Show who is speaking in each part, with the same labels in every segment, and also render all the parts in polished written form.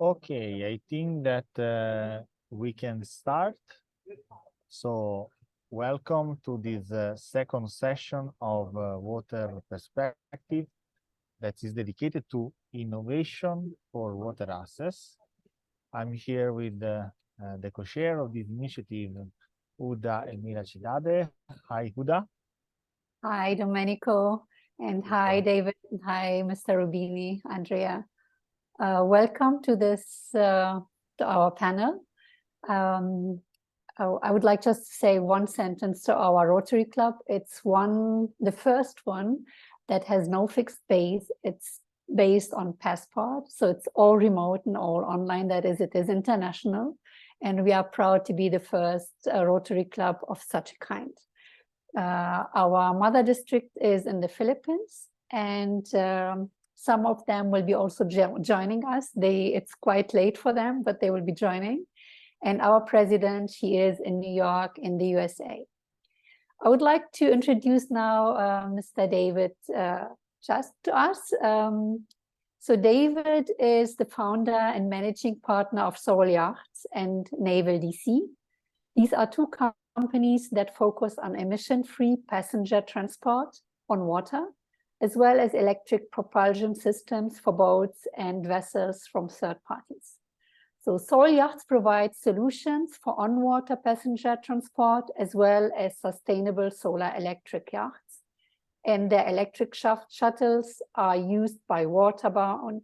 Speaker 1: Okay, I think that we can start. So, welcome to this second session of Water Perspective that is dedicated to innovation for water access. I'm here with the co-chair of this initiative, Huda Elmira Cidade. Hi, Huda.
Speaker 2: Hi, Domenico, and hi, David, and hi, Mr. Rubini, Andrea. Welcome to to our panel. I would like just to say one sentence to our Rotary Club. It's the first one that has no fixed base. It's based on Passport, so it's all remote and all online. That is, it is international, and we are proud to be the first Rotary Club of such a kind. Our mother district is in the Philippines, and some of them will be also joining us. It's quite late for them, but they will be joining. And our president, she is in New York in the USA. I would like to introduce now Mr. David just to us. So David is the founder and managing partner of Soul Yachts and Naval DC. These are two companies that focus on emission-free passenger transport on water, as well as electric propulsion systems for boats and vessels from third parties. So Soul Yachts provides solutions for on-water passenger transport, as well as sustainable solar electric yachts. And their electric shuttles are used by waterbound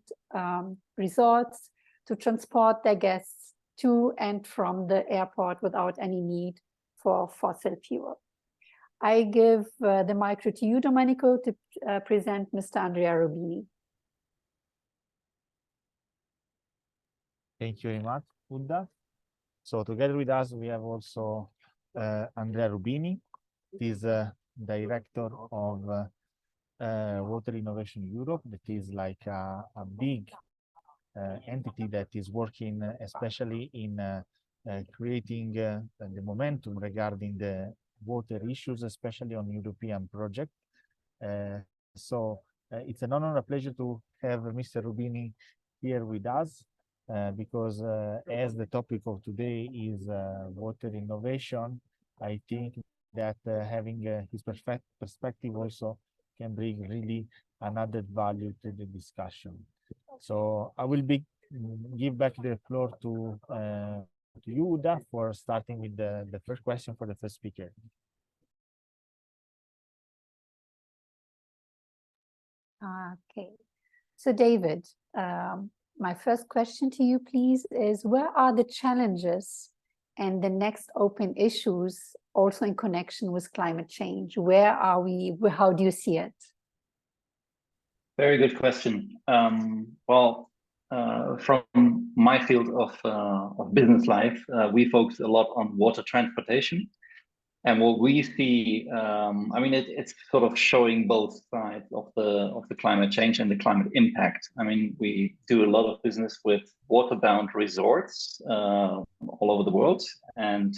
Speaker 2: resorts to transport their guests to and from the airport without any need for fossil fuel. I give the mic to you, Domenico, to present Mr. Andrea Rubini.
Speaker 1: Thank you very much, Huda. So together with us, we have also Andrea Rubini. He's director of Water Innovation Europe. That is like a big entity that is working especially in creating the momentum regarding the water issues, especially on European project. So it's an honor and a pleasure to have Mr. Rubini here with us because as the topic of today is water innovation, I think that having his perspective also can bring really an added value to the discussion. So I will give back the floor to you, Huda, for starting with the first question for the first speaker.
Speaker 2: Okay, so David, my first question to you, please, is where are the challenges and the next open issues also in connection with climate change? Where are we? How do you see it?
Speaker 3: Very good question. From my field of business life, we focus a lot on water transportation. And what we see, I mean, it's sort of showing both sides of the climate change and the climate impact. I mean, we do a lot of business with waterbound resorts all over the world, and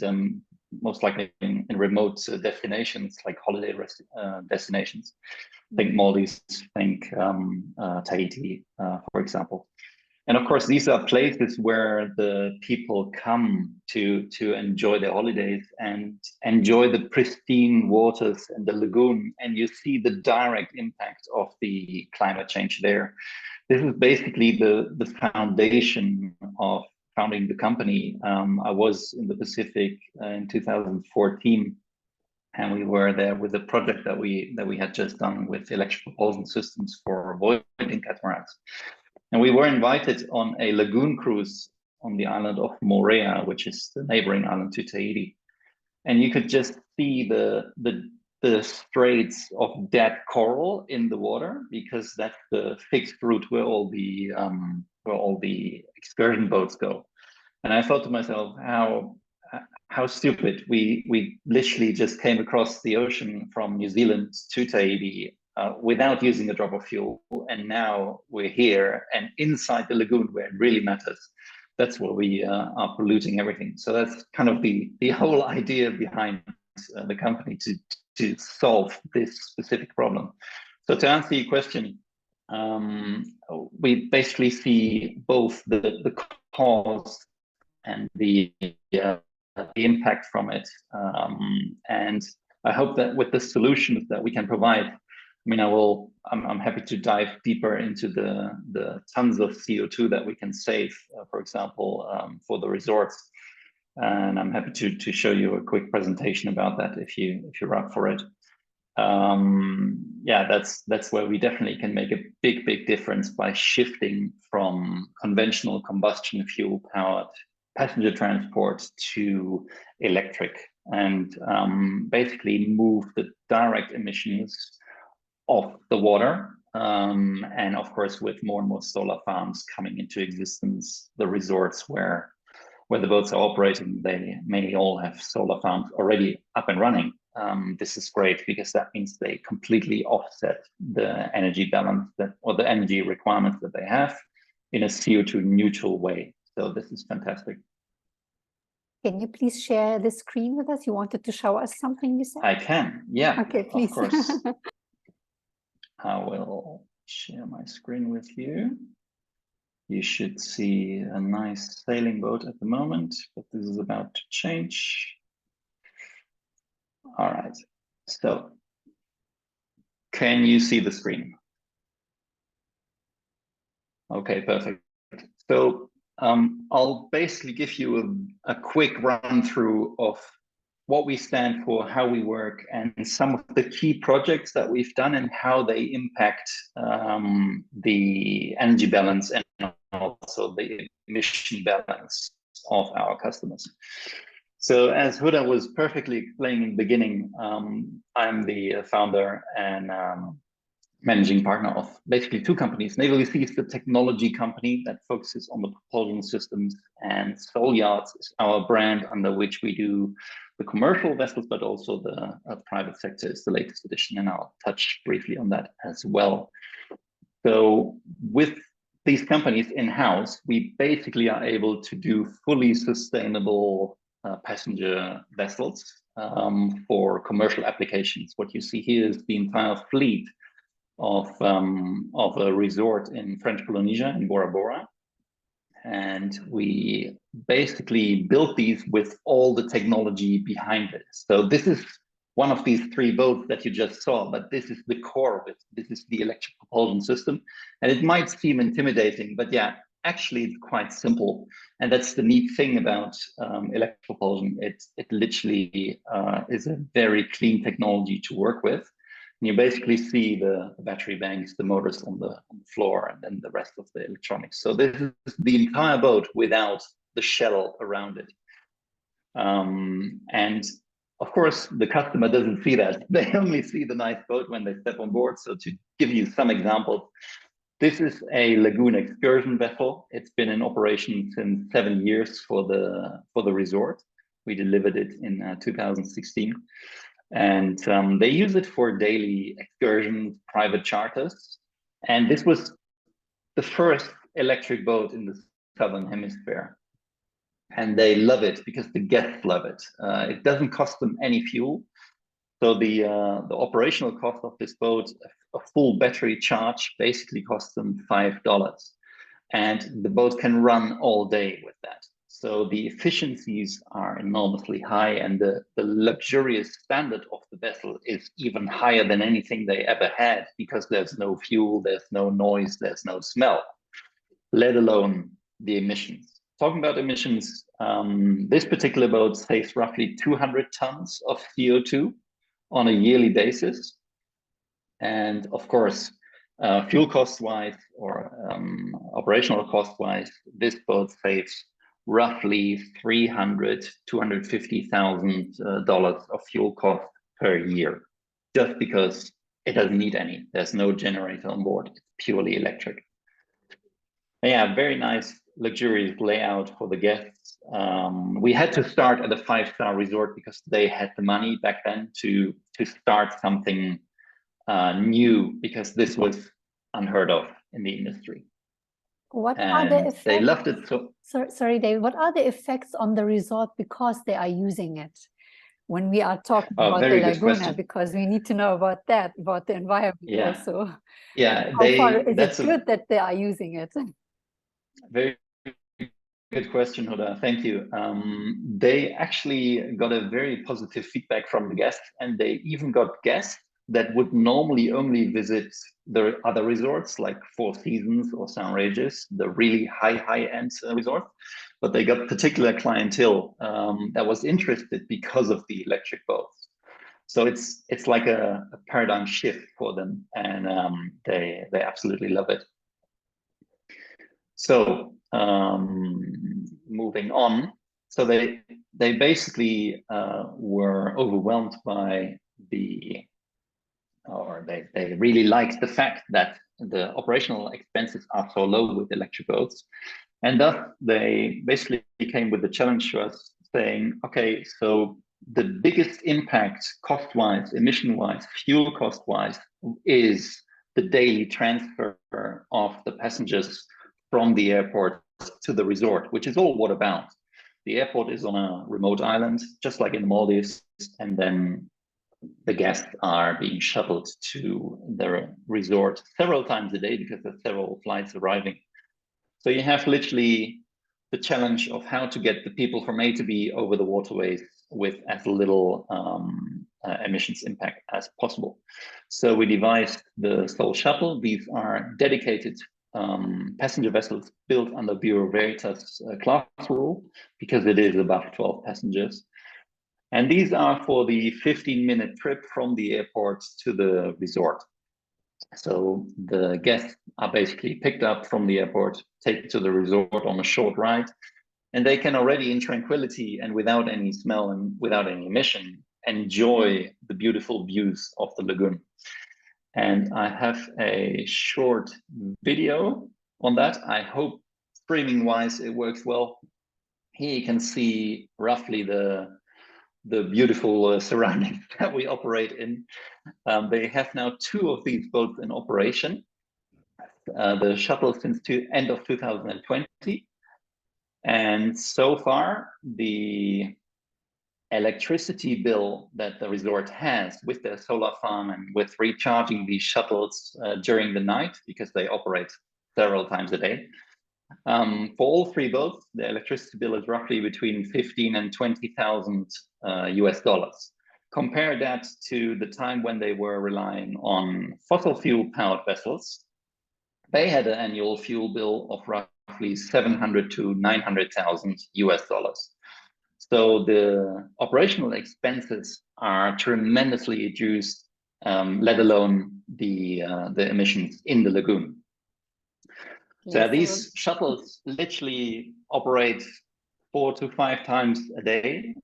Speaker 3: most likely in remote destinations like holiday destinations. Think Maldives, think Tahiti, for example. And of course, these are places where the people come to enjoy their holidays and enjoy the pristine waters and the lagoon. And you see the direct impact of the climate change there. This is basically the foundation of founding the company. I was in the Pacific in 2014. And we were there with a project that we had just done with electric propulsion systems for avoiding catamarans. And we were invited on a lagoon cruise on the island of Moorea, which is the neighboring island to Tahiti. And you could just see the straits of dead coral in the water, because that's the fixed route where all the excursion boats go. And I thought to myself, how stupid. We literally just came across the ocean from New Zealand to Tahiti without using a drop of fuel, and now we're here and inside the lagoon where it really matters. That's where we are polluting everything. So that's kind of the whole idea behind the company, to solve this specific problem. So to answer your question, we basically see both the cause and the impact from it. And I hope that with the solutions that we can provide, I mean, I'm happy to dive deeper into the tons of CO2 that we can save, for example, for the resorts. And I'm happy to show you a quick presentation about that if you're up for it. Yeah, that's where we definitely can make a big difference by shifting from conventional combustion fuel powered passenger transport to electric, and basically move the direct emissions off the water. And of course, with more and more solar farms coming into existence, the resorts where the boats are operating, they mainly all have solar farms already up and running. This is great because that means they completely offset the energy balance or the energy requirements that they have in a CO2 neutral way. So this is fantastic.
Speaker 2: Can you please share the screen with us? You wanted to show us something, you said?
Speaker 3: I can, yeah.
Speaker 2: Okay, please.
Speaker 3: Of course. I will share my screen with you. You should see a nice sailing boat at the moment, but this is about to change. All right, so can you see the screen? Okay, perfect. So I'll basically give you a quick run through of what we stand for, how we work, and some of the key projects that we've done and how they impact the energy balance and also the emission balance of our customers. So as Huda was perfectly explaining in the beginning, I'm the founder and managing partner of basically two companies. Naval EC is the technology company that focuses on the propulsion systems, and Soul Yachts is our brand under which we do the commercial vessels, but also the private sector is the latest edition, and I'll touch briefly on that as well. So with these companies in-house, we basically are able to do fully sustainable passenger vessels for commercial applications. What you see here is the entire fleet of a resort in French Polynesia in Bora Bora. And we basically built these with all the technology behind it. So this is one of these three boats that you just saw, but this is the core of it. This is the electric propulsion system. And it might seem intimidating, but yeah, actually it's quite simple. And that's the neat thing about electric propulsion. It literally is a very clean technology to work with. And you basically see the battery banks, the motors on the floor, and then the rest of the electronics. So this is the entire boat without the shell around it. And of course, the customer doesn't see that. They only see the nice boat when they step on board. So to give you some examples, this is a lagoon excursion vessel. It's been in operation since 7 years for the resort. We delivered it in 2016. And they use it for daily excursions, private charters. And this was the first electric boat in the Southern Hemisphere. And they love it because the guests love it. It doesn't cost them any fuel. So the operational cost of this boat, a full battery charge, basically costs them $5. And the boat can run all day with that. So the efficiencies are enormously high, and the luxurious standard of the vessel is even higher than anything they ever had, because there's no fuel, there's no noise, there's no smell, let alone the emissions. Talking about emissions, this particular boat saves roughly 200 tons of CO2 on a yearly basis. And of course, fuel cost-wise or operational cost-wise, this boat saves roughly $250,000 of fuel cost per year, just because it doesn't need any. There's no generator on board. It's purely electric. And yeah, very nice, luxurious layout for the guests. We had to start at a 5-star resort because they had the money back then to start something new, because this was unheard of in the industry.
Speaker 2: What are the effects?
Speaker 3: They loved it so.
Speaker 2: Sorry, David. What are the effects on the resort because they are using it? when we are talking
Speaker 3: Oh,
Speaker 2: about the
Speaker 3: very good
Speaker 2: Laguna,
Speaker 3: question.
Speaker 2: because we need to know about that, about the environment
Speaker 3: Yeah.
Speaker 2: also.
Speaker 3: Yeah,
Speaker 2: How far is
Speaker 3: that's
Speaker 2: it good that they are using it?
Speaker 3: very good question, Huda. Thank you. They actually got a very positive feedback from the guests, and they even got guests that would normally only visit the other resorts like Four Seasons or St. Regis, the really high-end resorts. But they got particular clientele that was interested because of the electric boats. So it's like a paradigm shift for them, and they absolutely love it. So moving on, so they basically were overwhelmed by they really liked the fact that the operational expenses are so low with electric boats, and thus they basically came with the challenge to us, saying, okay, so the biggest impact cost-wise, emission-wise, fuel cost-wise is the daily transfer of the passengers from the airport to the resort, which is all waterbound. The airport is on a remote island, just like in the Maldives, and then the guests are being shuttled to their resort several times a day because there's several flights arriving. So you have literally the challenge of how to get the people from A to B over the waterways with as little emissions impact as possible. So we devised the Soul Shuttle. These are dedicated passenger vessels built under Bureau Veritas class rule, because it is above 12 passengers. And these are for the 15-minute trip from the airport to the resort. So the guests are basically picked up from the airport, taken to the resort on a short ride, and they can already in tranquility and without any smell and without any emission enjoy the beautiful views of the lagoon. And I have a short video on that. I hope streaming wise it works well. Here you can see roughly the beautiful surroundings that we operate in. They have now 2 of these boats in operation. The shuttle since end of 2020. And so far, the electricity bill that the resort has with their solar farm and with recharging these shuttles during the night, because they operate several times a day, for all 3 boats, the electricity bill is roughly between 15 and 20,000 US dollars. Compare that to the time when they were relying on fossil fuel powered vessels. They had an annual fuel bill of roughly 700 to 900,000 US dollars. So the operational expenses are tremendously reduced, let alone the emissions in the lagoon. So these shuttles literally operate 4 to 5 times a day,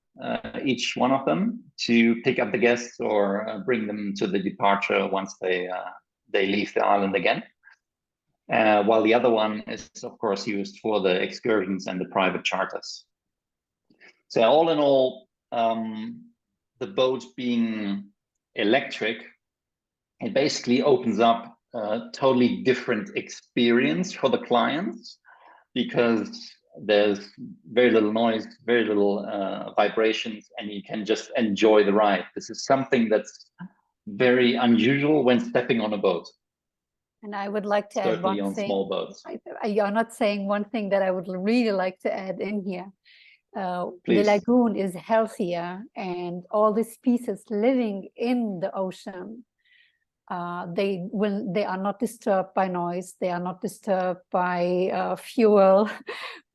Speaker 3: each one of them, to pick up the guests or bring them to the departure once they leave the island again. While the other one is, of course, used for the excursions and the private charters. So all in all, the boat being electric, it basically opens up a totally different experience for the clients, because there's very little noise, very little vibrations, and you can just enjoy the ride. This is something that's very unusual when stepping on a boat.
Speaker 2: And I would like to add
Speaker 3: Certainly
Speaker 2: one
Speaker 3: on
Speaker 2: thing.
Speaker 3: small boats.
Speaker 2: You're not saying one thing that I would really like to add in here. The
Speaker 3: Please.
Speaker 2: lagoon is healthier, and all the species living in the ocean, they are not disturbed by noise, they are not disturbed by fuel,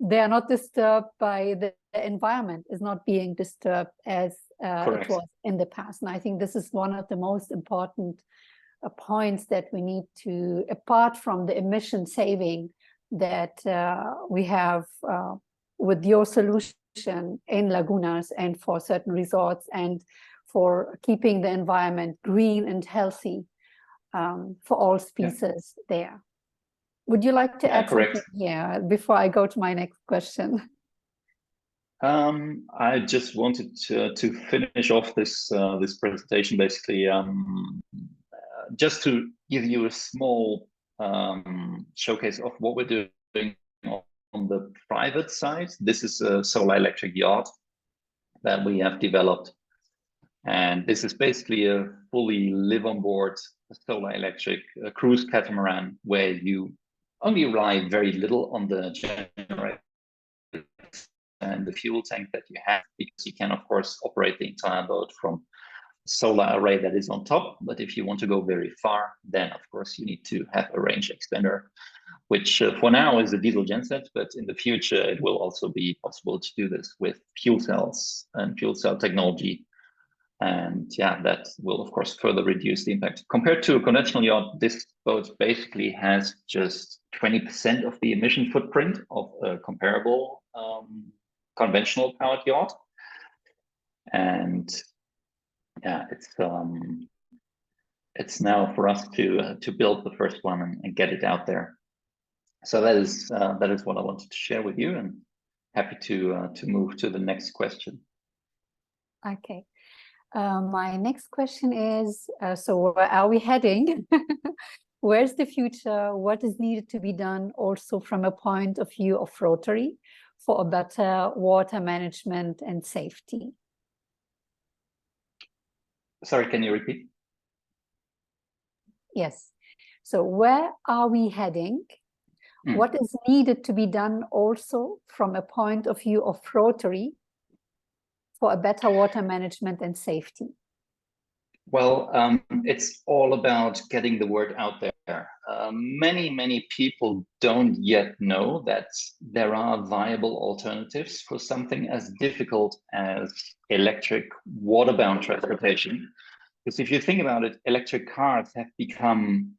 Speaker 2: they are not disturbed by the environment is not being disturbed as it was in the past. And I think this is one of the most important points that we need to, apart from the emission saving that we have with your solution in lagunas and for certain resorts, and for keeping the environment green and healthy for all species there. Would you like to add something here before I go to my next question?
Speaker 3: I just wanted to finish off this this presentation, basically, just to give you a small showcase of what we're doing on the private side. This is a solar electric yacht that we have developed And this is basically a fully live on board solar electric cruise catamaran where you only rely very little on the generator and the fuel tank that you have, because you can of course operate the entire boat from solar array that is on top. But if you want to go very far, then of course you need to have a range extender, which for now is a diesel genset, but in the future it will also be possible to do this with fuel cells and fuel cell technology. And yeah, that will of course further reduce the impact. Compared to a conventional yacht, this boat basically has just 20% of the emission footprint of a comparable conventional powered yacht. And yeah, it's now for us to build the first one and get it out there. So that is what I wanted to share with you, and happy to move to the next question.
Speaker 2: Okay. My next question is, so where are we heading? Where's the future? What is needed to be done also from a point of view of Rotary for a better water management and safety?
Speaker 3: Sorry, can you repeat?
Speaker 2: Yes. So where are we heading? What is needed to be done also from a point of view of Rotary for a better water management and safety?
Speaker 3: Well, it's all about getting the word out there. Many people don't yet know that there are viable alternatives for something as difficult as electric waterbound transportation. Because if you think about it, electric cars have become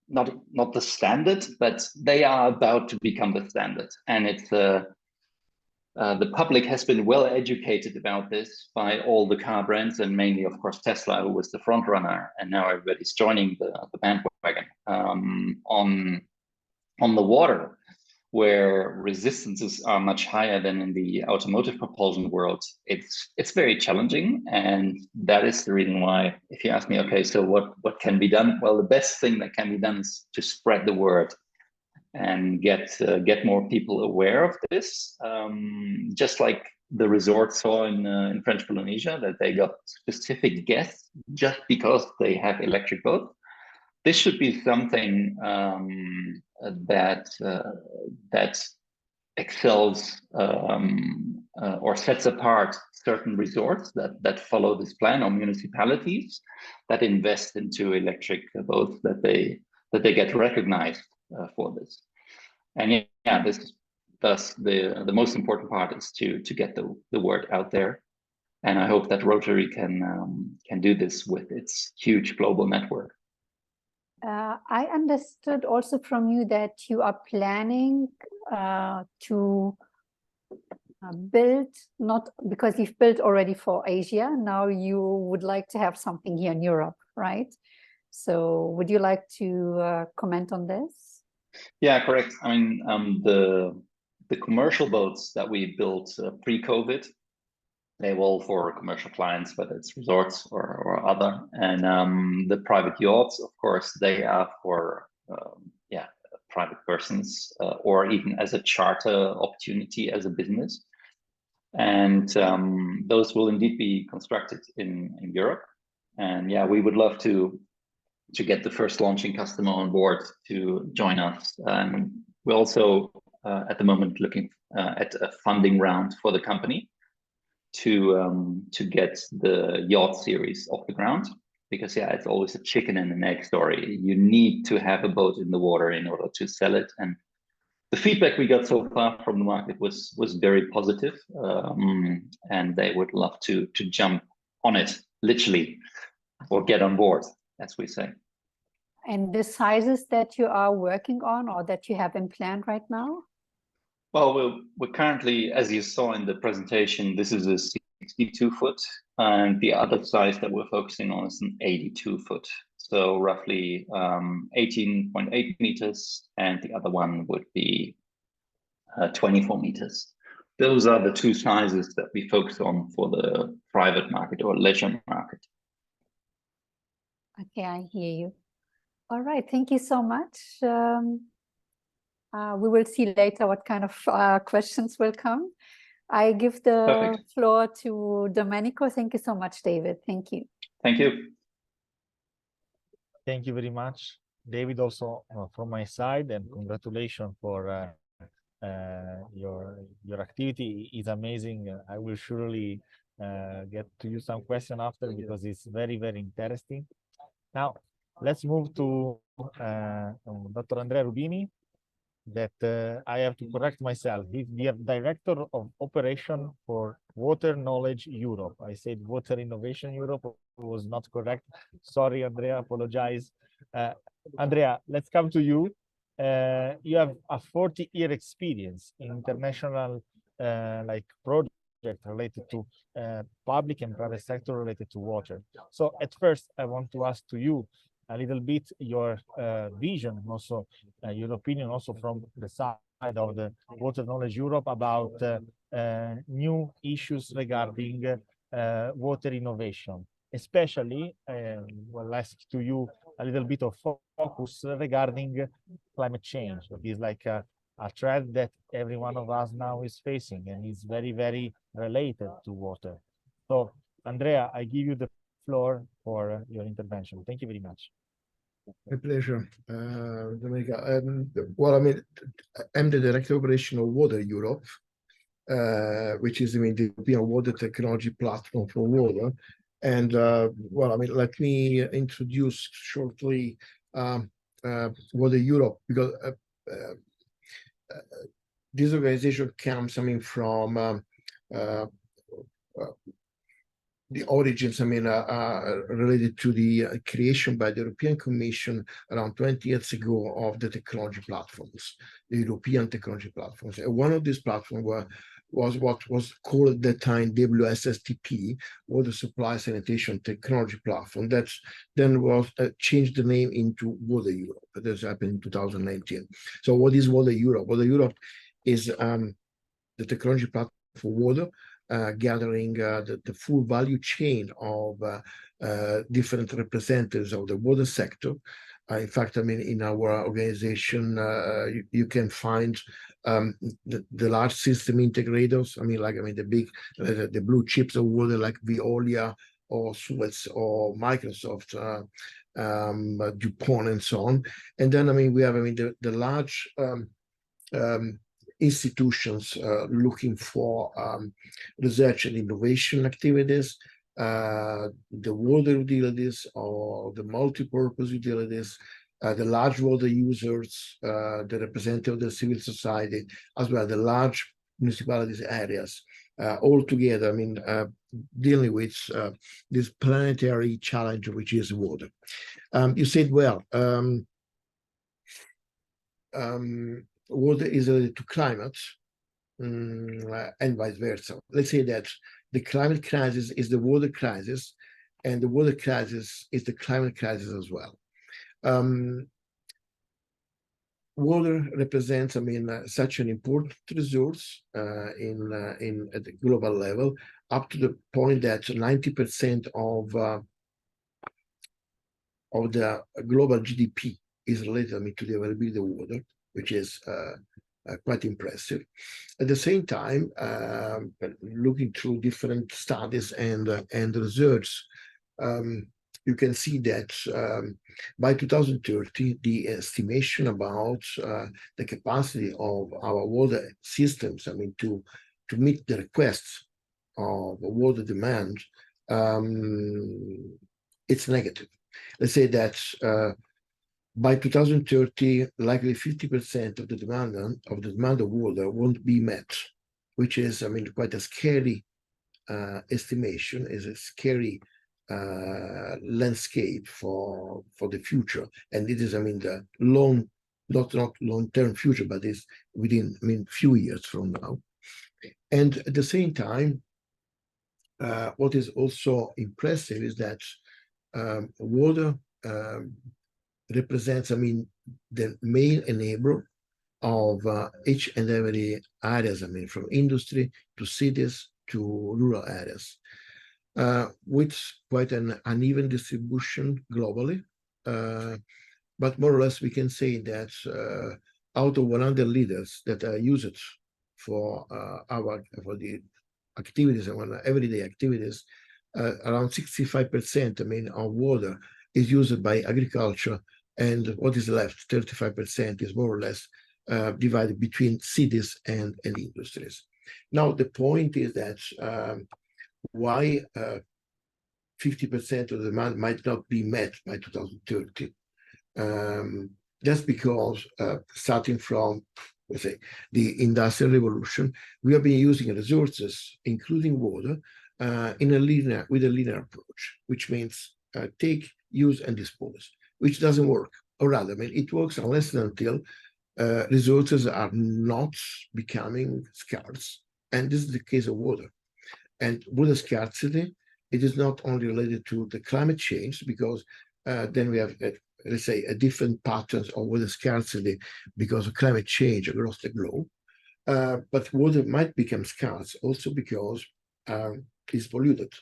Speaker 3: not the standard, but they are about to become the standard. And it's the public has been well educated about this by all the car brands, and mainly, of course, Tesla, who was the front runner, and now everybody's joining the bandwagon on the water, where resistances are much higher than in the automotive propulsion world. It's very challenging, and that is the reason why, if you ask me, okay, so what can be done? Well, the best thing that can be done is to spread the word and get more people aware of this. Just like the resort saw in French Polynesia, that they got specific guests just because they have electric boats. This should be something that excels or sets apart certain resorts that follow this plan, or municipalities that invest into electric boats, that they get recognized for this. And yeah, thus the most important part is to get the word out there. And I hope that Rotary can do this with its huge global network.
Speaker 2: I understood also from you that you are planning to build, not because you've built already for Asia, now you would like to have something here in Europe, right? So would you like to comment on this?
Speaker 3: Yeah, correct. I mean, the commercial boats that we built pre-COVID, they were all for commercial clients, whether it's resorts or other. And the private yachts, of course, they are for private persons or even as a charter opportunity as a business. And those will indeed be constructed in Europe. And yeah, we would love to get the first launching customer on board to join us. We're also at the moment looking at a funding round for the company to get the yacht series off the ground, because yeah, it's always a chicken and an egg story. You need to have a boat in the water in order to sell it, and the feedback we got so far from the market was very positive, and they would love to jump on it, literally, or get on board, as we say.
Speaker 2: And the sizes that you are working on or that you have in plan right now?
Speaker 3: Well, we're currently, as you saw in the presentation, this is a 62 foot, and the other size that we're focusing on is an 82 foot. So roughly 18.8 meters, and the other one would be 24 meters. Those are the two sizes that we focus on for the private market or leisure market.
Speaker 2: Okay, I hear you. All right, thank you so much. We will see later what kind of questions will come. I give the
Speaker 3: Perfect.
Speaker 2: floor to Domenico. Thank you so much, David. Thank you.
Speaker 3: Thank you.
Speaker 1: Thank you very much, David, also from my side, and congratulations for your activity is amazing. I will surely get to you some question after because it's very, very interesting. Now, let's move to Dr. Andrea Rubini, that I have to correct myself. He's the Director of Operation for Water Knowledge Europe. I said Water Innovation Europe was not correct. Sorry, Andrea, apologize. Andrea, let's come to you. You have a 40-year experience in international like project related to public and private sector related to water. So at first, I want to ask to you a little bit your vision, also your opinion, also from the side of the Water Knowledge Europe about new issues regarding water innovation, especially, we'll ask to you a little bit of focus regarding climate change. It is like a threat that every one of us now is facing and is very, very related to water. So, Andrea, I give you the floor for your intervention. Thank you very much.
Speaker 4: My pleasure, Domenica. Well, I mean, I'm the Director of Operation of Water Europe, which is, I mean, the European Water Technology Platform for Water. And, well, I mean, let me introduce shortly Water Europe, because this organization comes, I mean, from the origins, I mean, related to the creation by the European Commission around 20 years ago of the technology platforms, the European technology platforms. And one of these platforms was what was called at that time WSSTP, Water Supply Sanitation Technology Platform. That then was changed the name into Water Europe. This happened in 2019. So what is Water Europe? Water Europe is the technology platform for water, gathering the full value chain of different representatives of the water sector. In fact, I mean, in our organization, you can find the large system integrators. I mean, the big, the blue chips of water like Veolia or Suez or Microsoft, DuPont, and so on. And then, I mean, we have, I mean, the large institutions looking for research and innovation activities, the water utilities or the multi-purpose utilities, the large water users, the representative of the civil society, as well as the large municipalities areas, all together, I mean, dealing with this planetary challenge, which is water. You said, well, water is related to climate, and vice versa. Let's say that the climate crisis is the water crisis, and the water crisis is the climate crisis as well. Water represents, I mean, such an important resource at the global level, up to the point that 90% of the global GDP is related, I mean, to the availability of water, which is quite impressive. At the same time, looking through different studies and research, you can see that by 2030, the estimation about the capacity of our water systems, I mean, to meet the requests of water demand, it's negative. Let's say that by 2030, likely 50% of the demand of water won't be met, which is, I mean, quite a scary estimation, is a scary landscape for the future. And it is, I mean, the not long-term future, but is within, I mean, few years from now. And at the same time, what is also impressive is that water represents, I mean, the main enabler of each and every areas, I mean, from industry to cities to rural areas, with quite an uneven distribution globally. But more or less, we can say that out of 100 liters that are used for the activities and everyday activities, around 65%, I mean, of water is used by agriculture, and what is left, 35%, is more or less divided between cities and industries. Now, the point is that why 50% of the demand might not be met by 2030. That's because starting from, let's say, the Industrial Revolution, we have been using resources, including water, with a linear approach, which means take, use, and dispose, which doesn't work. Or rather, I mean, it works unless and until resources are not becoming scarce. And this is the case of water. And water scarcity, it is not only related to the climate change, because then we have, let's say, a different patterns of water scarcity because of climate change across the globe. But water might become scarce also because it's polluted.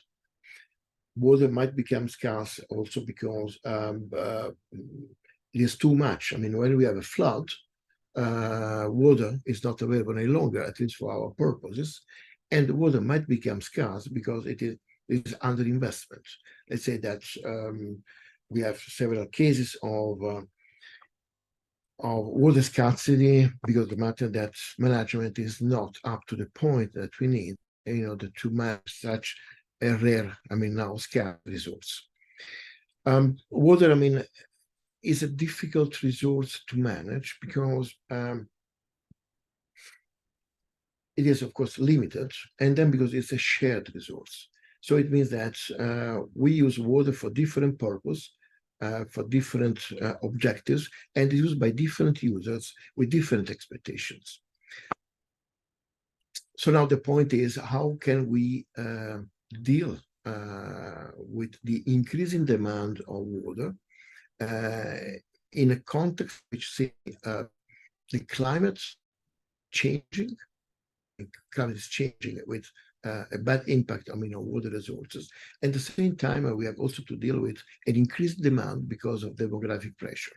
Speaker 4: Water might become scarce also because it is too much. I mean, when we have a flood, water is not available any longer, at least for our purposes, and the water might become scarce because it is underinvestment. Let's say that we have several cases of water scarcity because the matter that management is not up to the point that we need in order to manage such a rare, I mean, now scarce resource. Water, I mean, is a difficult resource to manage because it is, of course, limited, and then because it's a shared resource. So it means that we use water for different purposes, for different objectives, and it's used by different users with different expectations. So now the point is, how can we deal with the increasing demand of water in a context which see the climate changing, climate is changing with a bad impact, I mean, on water resources. And at the same time, we have also to deal with an increased demand because of demographic pressure.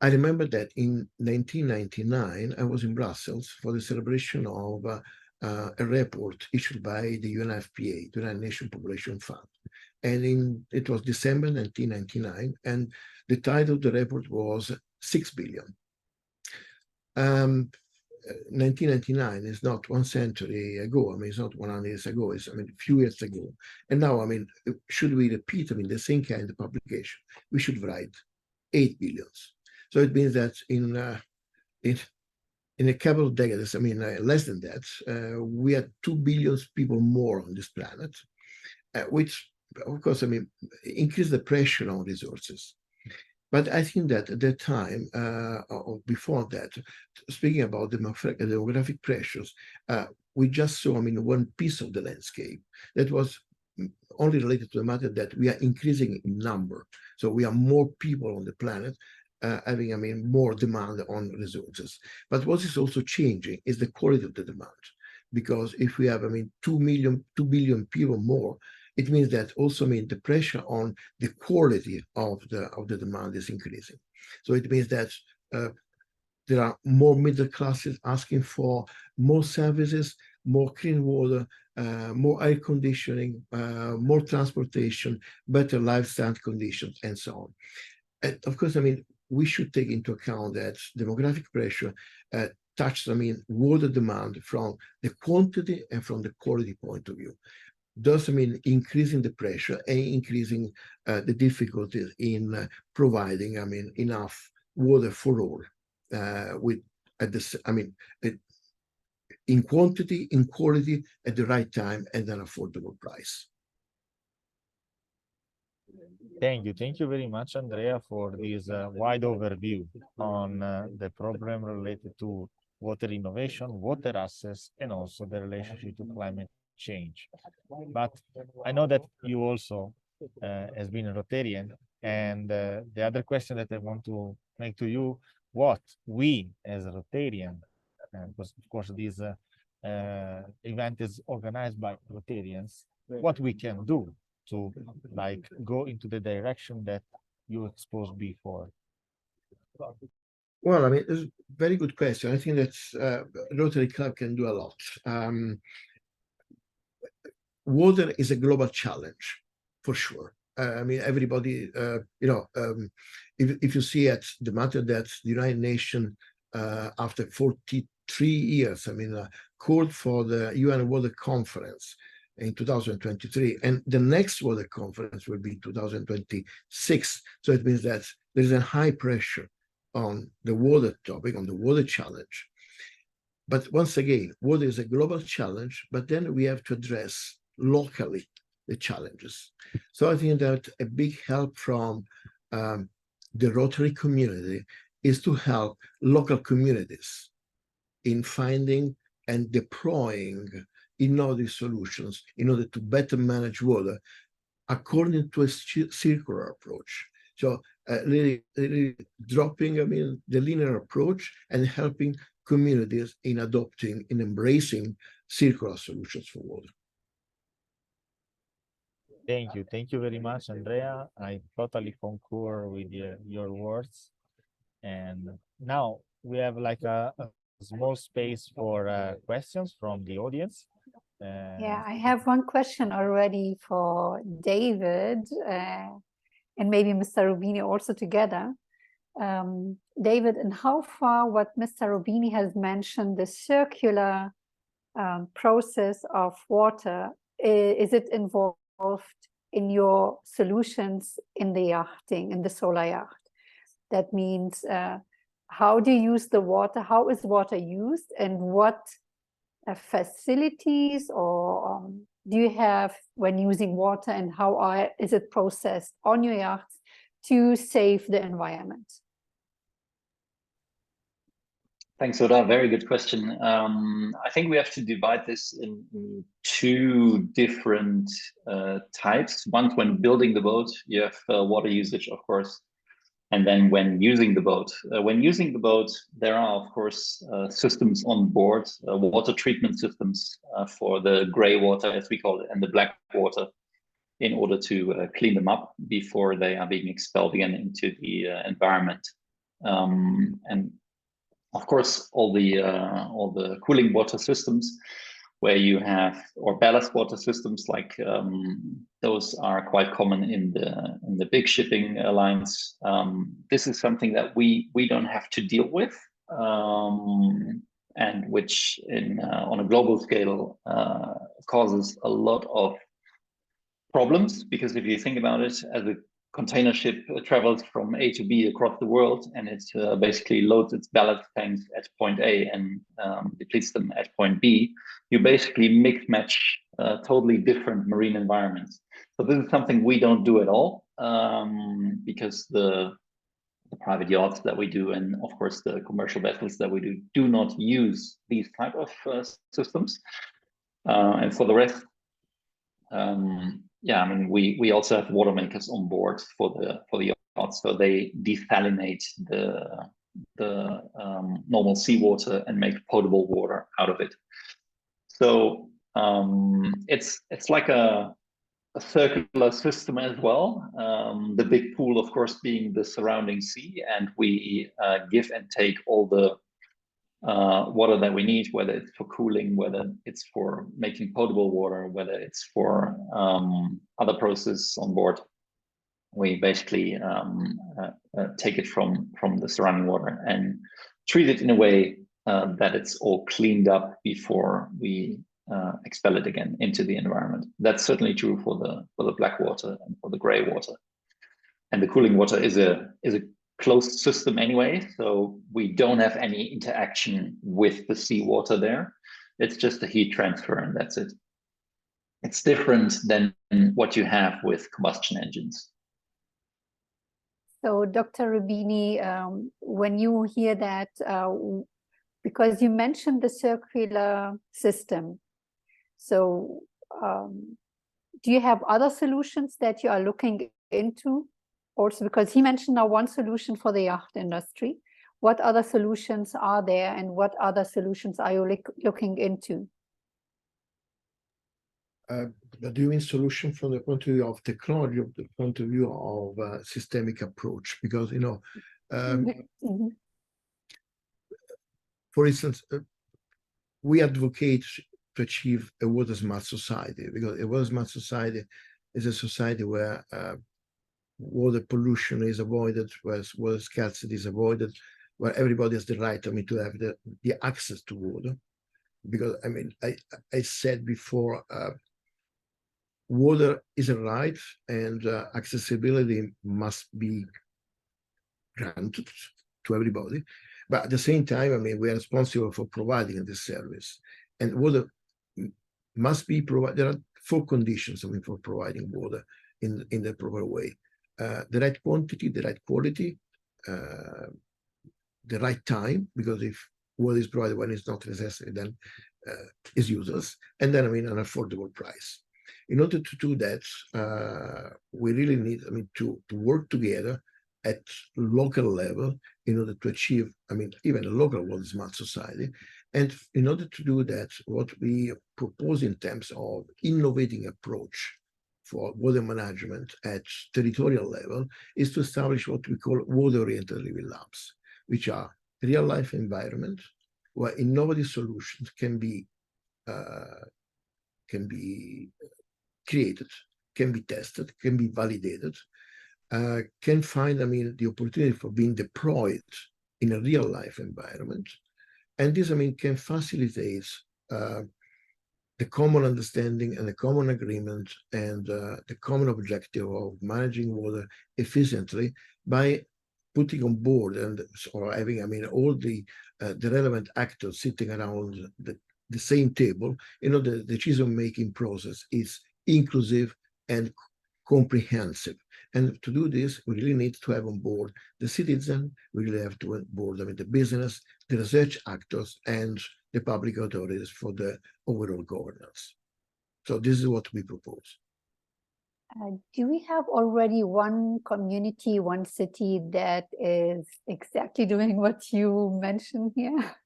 Speaker 4: I remember that in 1999, I was in Brussels for the celebration of a report issued by the UNFPA, the United Nations Population Fund. And it was December 1999, and the title of the report was 6 billion. 1999 is not 1 century ago. I mean, it's not 100 years ago. It's, I mean, a few years ago. And now, I mean, should we repeat, I mean, the same kind of publication, we should write 8 billions. So it means that in a couple of decades, I mean, less than that, we had 2 billion people more on this planet, which, of course, I mean, increase the pressure on resources. But I think that at that time, or before that, speaking about demographic pressures, we just saw, I mean, one piece of the landscape that was only related to the matter that we are increasing in number. So we are more people on the planet, having, I mean, more demand on resources. But what is also changing is the quality of the demand. Because if we have, I mean, 2 billion people more, it means that also, I mean, the pressure on the quality of the demand is increasing. So it means that there are more middle classes asking for more services, more clean water, more air conditioning, more transportation, better lifestyle conditions, and so on. And of course, I mean, we should take into account that demographic pressure touches, I mean, water demand from the quantity and from the quality point of view. Thus, I mean, increasing the pressure and increasing the difficulties in providing, I mean, enough water for all, in quantity, in quality, at the right time, and an affordable price.
Speaker 1: Thank you very much, Andrea, for this wide overview on the problem related to water innovation, water access, and also the relationship to climate change. But I know that you also has been a Rotarian, and the other question that I want to make to you, what we as a Rotarian, because of course this event is organized by Rotarians, what we can do to like go into the direction that you exposed before.
Speaker 4: Well, I mean, it's a very good question. I think that Rotary Club can do a lot. Water is a global challenge, for sure. I mean, everybody, if you see at the matter that the United Nations, after 43 years, I mean, called for the UN Water Conference in 2023, and the next water conference will be 2026. So it means that there is a high pressure on the water topic, on the water challenge. But once again, water is a global challenge, but then we have to address locally the challenges. So I think that a big help from the Rotary community is to help local communities in finding and deploying innovative solutions in order to better manage water according to a circular approach. So really dropping, I mean, the linear approach and helping communities in adopting, in embracing circular solutions for water.
Speaker 1: Thank you. Thank you very much, Andrea. I totally concur with your words. And now we have like a small space for questions from the audience.
Speaker 2: Yeah, I have one question already for David and maybe Mr. Rubini also together. David, and how far what Mr. Rubini has mentioned, the circular process of water, is it involved in your solutions in the yachting, in the solar yacht? That means how do you use the water? How is water used, and what facilities or do you have when using water, and how is it processed on your yacht to save the environment?
Speaker 3: Thanks, Oda. Very good question. I think we have to divide this in two different types. One, when building the boat, you have water usage, of course, and then when using the boat. When using the boat, there are, of course, systems on board, water treatment systems for the gray water, as we call it, and the black water, in order to clean them up before they are being expelled again into the environment. And of course, all the cooling water systems where you have, or ballast water systems, like those are quite common in the big shipping lines. This is something that we don't have to deal with, and which on a global scale causes a lot of problems, because if you think about it, as a container ship travels from A to B across the world, and it basically loads its ballast tanks at point A and depletes them at point B, you basically mix match totally different marine environments. So this is something we don't do at all, because the private yachts that we do, and of course the commercial vessels that we do not use these type of systems. And for the rest, yeah, I mean, we also have water makers on board for the yachts, so they desalinate the normal seawater and make potable water out of it. So it's like a circular system as well. The big pool, of course, being the surrounding sea, and we give and take all the water that we need, whether it's for cooling, whether it's for making potable water, whether it's for other processes on board. We basically take it from the surrounding water and treat it in a way that it's all cleaned up before we expel it again into the environment. That's certainly true for the black water and for the gray water. And the cooling water is a closed system anyway, so we don't have any interaction with the seawater there. It's just a heat transfer, and that's it. It's different than what you have with combustion engines.
Speaker 2: So, Dr. Rubini, when you hear that, because you mentioned the circular system, so do you have other solutions that you are looking into? Also, because he mentioned now one solution for the yacht industry. What other solutions are there, and what other solutions are you looking into?
Speaker 4: Do you mean solution from the point of view of technology, or the point of view of systemic approach? Because, you know, for instance, we advocate to achieve a water smart society, because a water smart society is a society where water pollution is avoided, where water scarcity is avoided, where everybody has the right, I mean, to have the access to water. Because I mean, I said before, water is a right, and accessibility must be granted to everybody. But at the same time, I mean, we are responsible for providing this service, and water must be provided. There are 4 conditions, I mean, for providing water in the proper way: the right quantity, the right quality, the right time, because if water is provided when it's not necessary, then is useless, and then, I mean, an affordable price. In order to do that, we really need, I mean, to work together at local level in order to achieve, I mean, even a local water smart society. And in order to do that, what we propose in terms of innovating approach for water management at territorial level is to establish what we call water-oriented living labs, which are real-life environment where innovative solutions can be created, can be tested, can be validated, can find, I mean, the opportunity for being deployed in a real life environment. And this, I mean, can facilitate the common understanding and the common agreement and the common objective of managing water efficiently by putting on board and or having, I mean, all the relevant actors sitting around the same table. You know, the decision-making process is inclusive and comprehensive. And to do this, we really need to have on board the citizen, we really have to on board, I mean, the business, the research actors, and the public authorities for the overall governance. So this is what we propose.
Speaker 2: Do we have already one community, one city that is exactly doing what you mentioned here?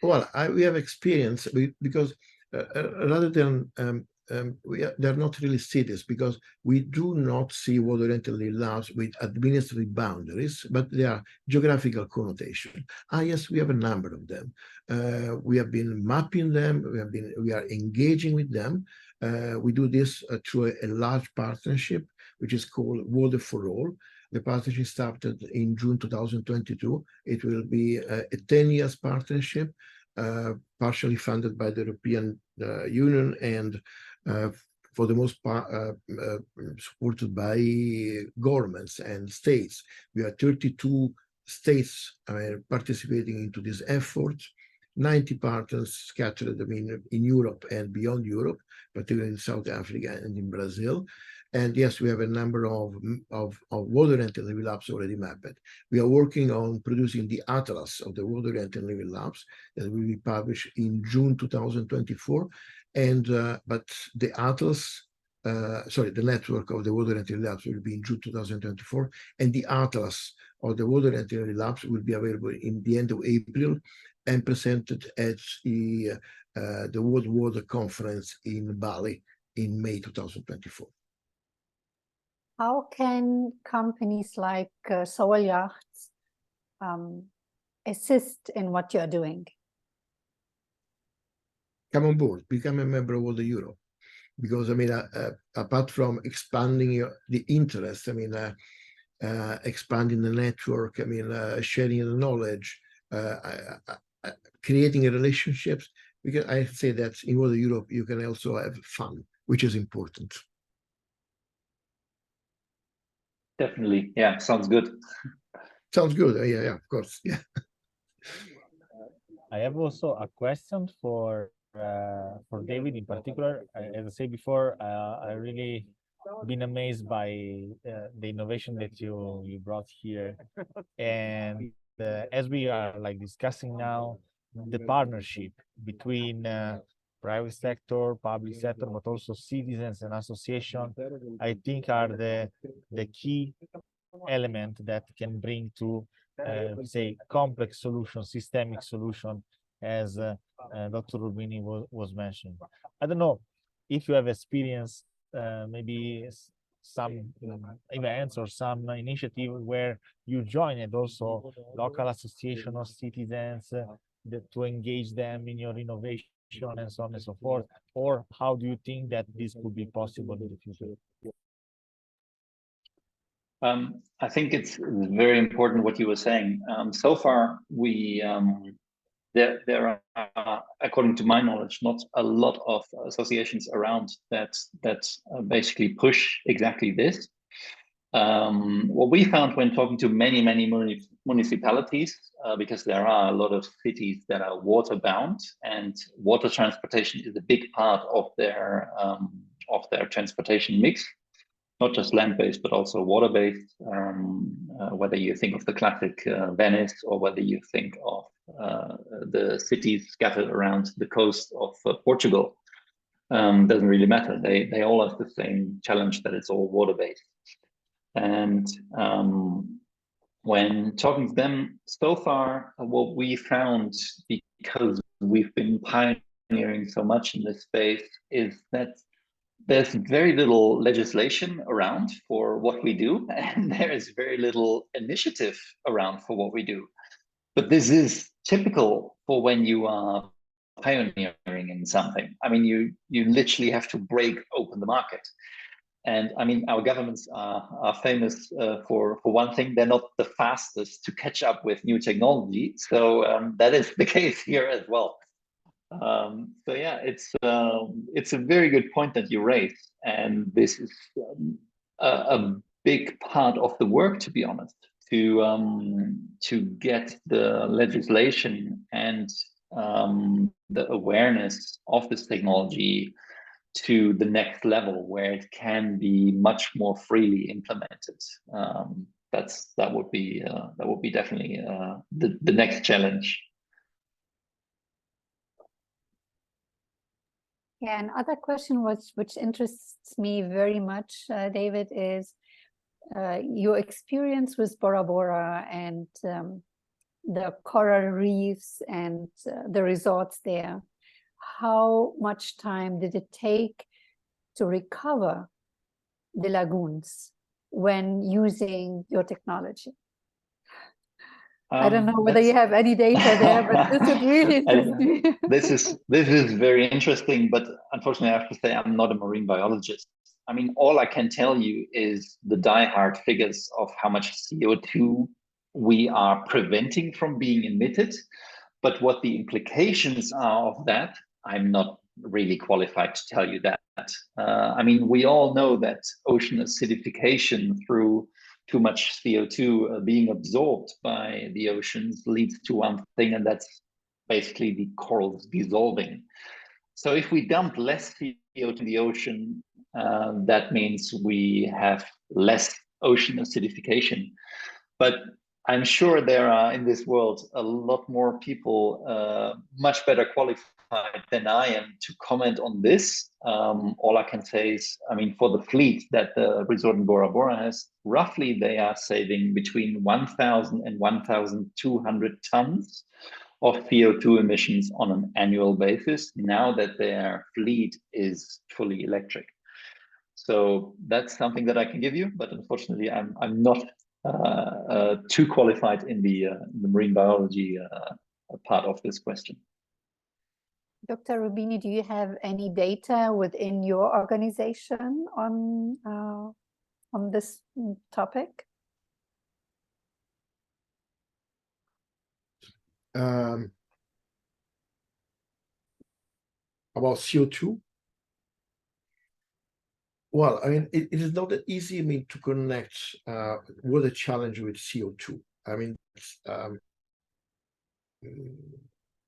Speaker 4: Well, we have experience because rather than they're not really cities, because we do not see water-oriented living labs with administrative boundaries, but they are geographical connotation. Yes, we have a number of them. We have been mapping them. We are engaging with them. We do this through a large partnership, which is called Water for All. The partnership started in June 2022. It will be a 10 years partnership, partially funded by the European Union and for the most part supported by governments and states. We have 32 states participating into this effort, 90 partners scattered, I mean, in Europe and beyond Europe, particularly in South Africa and in Brazil. And yes, we have a number of water-oriented living labs already mapped. We are working on producing the atlas of the water-oriented living labs that will be published in June 2024. And but the atlas, the network of the water-oriented labs will be in June 2024, and the atlas of the water-oriented labs will be available in the end of April and presented at the World Water Conference in Bali in May 2024.
Speaker 2: How can companies like Sowell Yachts assist in what you're doing?
Speaker 4: Come on board, become a member of Water Europe. Because, I mean, apart from expanding the interest, I mean, expanding the network, I mean, sharing the knowledge, creating relationships, because I say that in Water Europe, you can also have fun, which is important.
Speaker 3: Definitely. Yeah, sounds good.
Speaker 4: Sounds good. Yeah, of course. Yeah.
Speaker 1: I have also a question for David in particular. As I said before, I really been amazed by the innovation that you brought here, and as we are like discussing now, the partnership between private sector, public sector, but also citizens and association, I think are the key element that can bring to say complex solution, systemic solution, as Dr. Rubini was mentioning. I don't know if you have experienced maybe some events or some initiative where you joined also local association of citizens, to engage them in your innovation and so on and so forth? Or how do you think that this could be possible in the future?
Speaker 3: I think it's very important what you were saying. So far, there are, according to my knowledge, not a lot of associations around that basically push exactly this. What we found when talking to many municipalities, because there are a lot of cities that are water bound, and water transportation is a big part of their transportation mix, not just land-based but also water-based. Whether you think of the classic Venice, or whether you think of the cities scattered around the coast of Portugal, doesn't really matter. They all have the same challenge, that it's all water-based. And when talking to them so far, what we found, because we've been pioneering so much in this space, is that there's very little legislation around for what we do, and there is very little initiative around for what we do. But this is typical for when you are pioneering in something. I mean, you literally have to break open the market. And I mean, our governments are famous for one thing: they're not the fastest to catch up with new technology. So that is the case here as well. So yeah, it's a very good point that you raised, and this is a big part of the work, to be honest, to get the legislation and the awareness of this technology to the next level, where it can be much more freely implemented. That would be definitely the next challenge.
Speaker 2: Yeah, another question which interests me very much, David, is your experience with Bora Bora and the coral reefs and the resorts there. How much time did it take to recover the lagoons when using your technology? I don't know whether you have any data there, but this would really interest me.
Speaker 3: This is very interesting, but unfortunately, I have to say I'm not a marine biologist. I mean, all I can tell you is the die-hard figures of how much CO2 we are preventing from being emitted. But what the implications are of that, I'm not really qualified to tell you that. I mean, we all know that ocean acidification through too much CO2 being absorbed by the oceans leads to one thing, and that's basically the corals dissolving. So if we dump less CO2 in the ocean, that means we have less ocean acidification. But I'm sure there are in this world a lot more people much better qualified than I am to comment on this. All I can say is, I mean, for the fleet that the resort in Bora Bora has, roughly they are saving between 1,000 and 1,200 tons of CO2 emissions on an annual basis, now that their fleet is fully electric. So that's something that I can give you, but unfortunately, I'm not too qualified in the marine biology part of this question.
Speaker 2: Dr. Rubini, do you have any data within your organization on this topic?
Speaker 4: About CO2? Well, I mean, it is not that easy, I mean, to connect water challenge with CO2. I mean,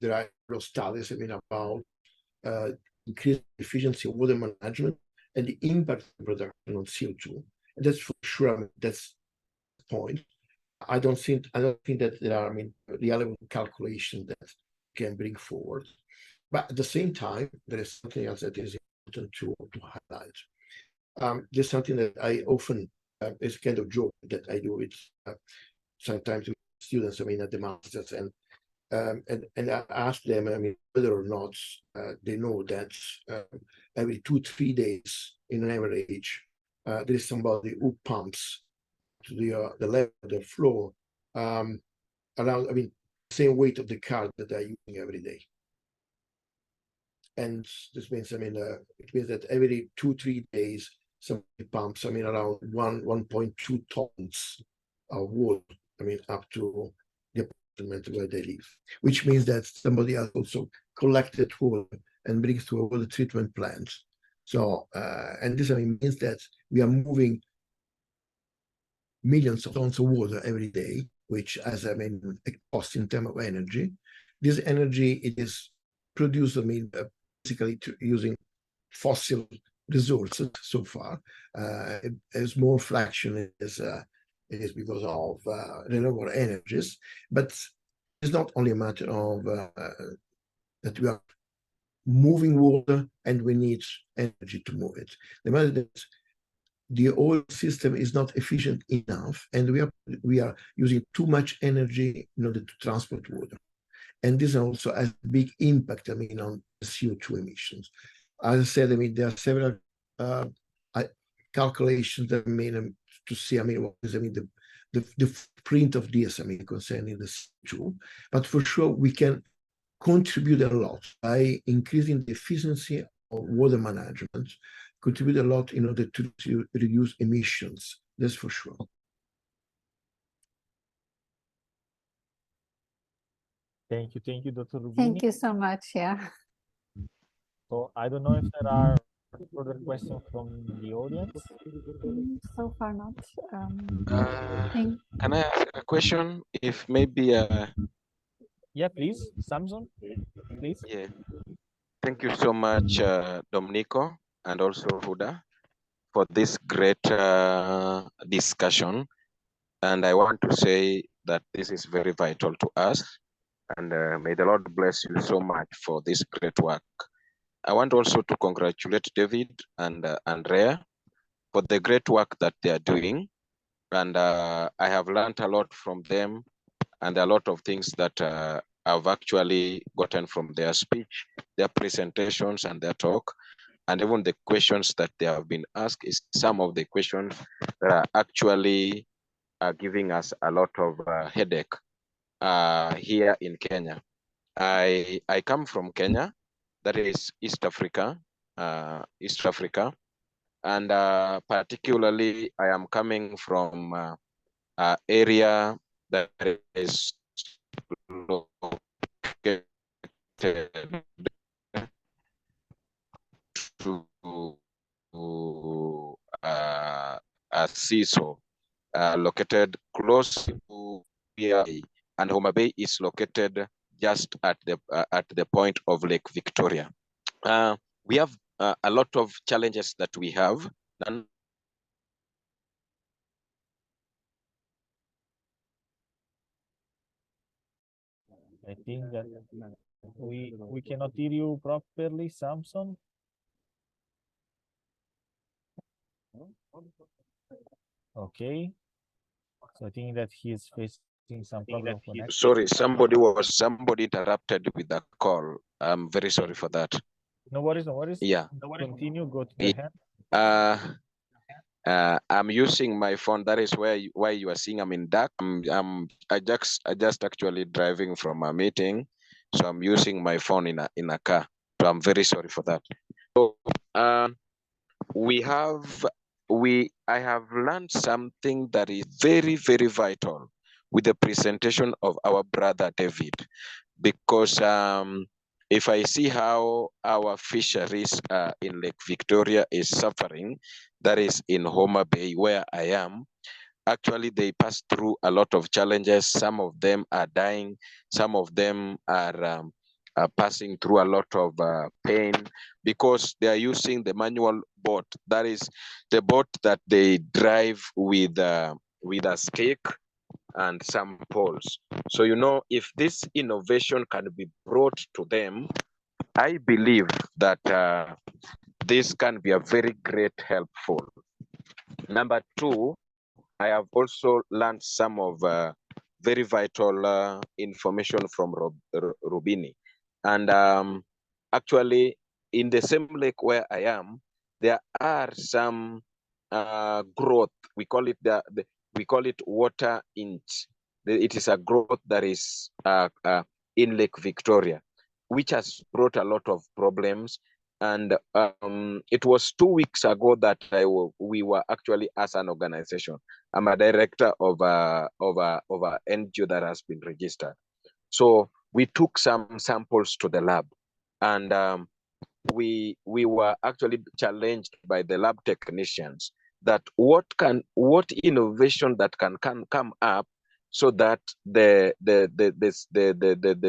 Speaker 4: there are studies, I mean, about increased efficiency of water management and the impact of production on CO2. And that's for sure, I mean, that's the point. I don't think that there are, I mean, reliable calculations that can bring forward. But at the same time, there is something else that is important to highlight. There's something that I often, is kind of joke that I do with sometimes with students, I mean, at the masters, and I ask them, I mean, whether or not they know that every 2-3 days, in an average, there is somebody who pumps to the level of the floor around, I mean, same weight of the car that they're using every day. And this means, it means that every 2-3 days, somebody pumps, around 1.2 tons of wood, up to the apartment where they live, which means that somebody else also collected wood and brings to a water treatment plant. So, and this means that we are moving millions of tons of water every day, which has, a cost in terms of energy. This energy, it is produced, basically using fossil resources so far. As more fraction is because of renewable energies, but it's not only a matter of that we are moving water and we need energy to move it. The matter that the oil system is not efficient enough, and we are using too much energy in order to transport water. And this also has a big impact, on CO2 emissions. As I said, there are several calculations that to see, what is, the footprint of this, concerning the CO2. But for sure, we can contribute a lot by increasing the efficiency of water management, contribute a lot in order to reduce emissions. That's for sure.
Speaker 1: Thank you, Dr. Rubini.
Speaker 2: Thank you so much. Yeah.
Speaker 1: So I don't know if there are further questions from the audience.
Speaker 2: So far not.
Speaker 5: Can I ask a question? If maybe
Speaker 1: Yeah, please, Samson, please.
Speaker 5: yeah. Thank you so much, Domenico, and also Huda, for this great discussion. And I want to say that this is very vital to us. And may the Lord bless you so much for this great work. I want also to congratulate David and Andrea for the great work that they are doing. And I have learned a lot from them, and a lot of things that I've actually gotten from their speech, their presentations, and their talk. And even the questions that they have been asked is some of the questions that are actually giving us a lot of headache here in Kenya. I come from Kenya, that is East Africa, and particularly I am coming from area that is located to Siso, located close to here, and Homa Bay is located just at the point of Lake Victoria. We have a lot of challenges that we have. And
Speaker 1: I think that we cannot hear you properly, Samson. Okay. So I think that he is facing some problem connection.
Speaker 5: Sorry, somebody interrupted with the call. I'm very sorry for that.
Speaker 1: No worries, no worries.
Speaker 5: Yeah.
Speaker 1: Continue, go to the hand.
Speaker 5: I'm using my phone. That is why you are seeing I'm in dark. I just actually driving from a meeting, so I'm using my phone in a car. So I'm very sorry for that. So I have learned something that is very, very vital with the presentation of our brother David, because if I see how our fisheries in Lake Victoria is suffering, that is in Homa Bay where I am, actually they pass through a lot of challenges. Some of them are dying, some of them are passing through a lot of pain because they are using the manual boat. That is the boat that they drive with a stake and some poles. So, if this innovation can be brought to them, I believe that this can be a very great helpful. Number two, I have also learned some of very vital information from Rubini. And actually, in the same lake where I am, there are some growth. We call it water inch. it is a growth that is in Lake Victoria, which has brought a lot of problems. And it was 2 weeks ago that we were actually, as an organization, I'm a director of a NGO that has been registered. So we took some samples to the lab, and we were actually challenged by the lab technicians that what innovation that can come up so that the